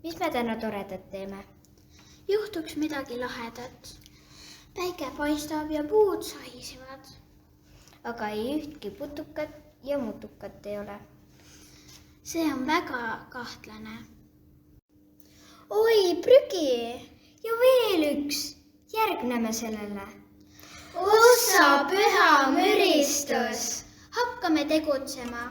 Mis me täna toredat teeme? Juhtuks midagi lahedat. Päike paistab ja puud sahisevad. Aga ei ühtki putukat ja mutukat ei ole. See on väga kahtlane. Oi, prügi! Ja veel üks! Järgneme sellele. Ossa püha müristus! Hakkame tegutsema.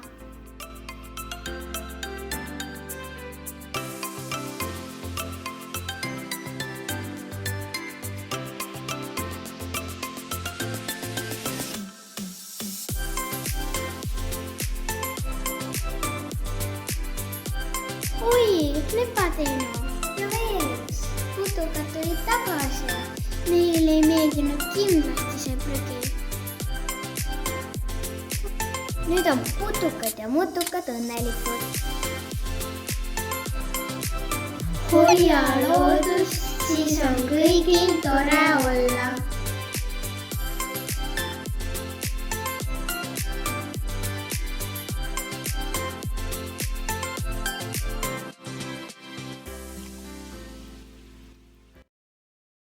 Oi, Lepateino! Ja veel üks! Putukad tulid tagasi. Neile ei meeldinud kindlasti see prügi. Nüüd on putukad ja mutukad õnnelikud. Hoia loodust, siis on kõigil tore olla.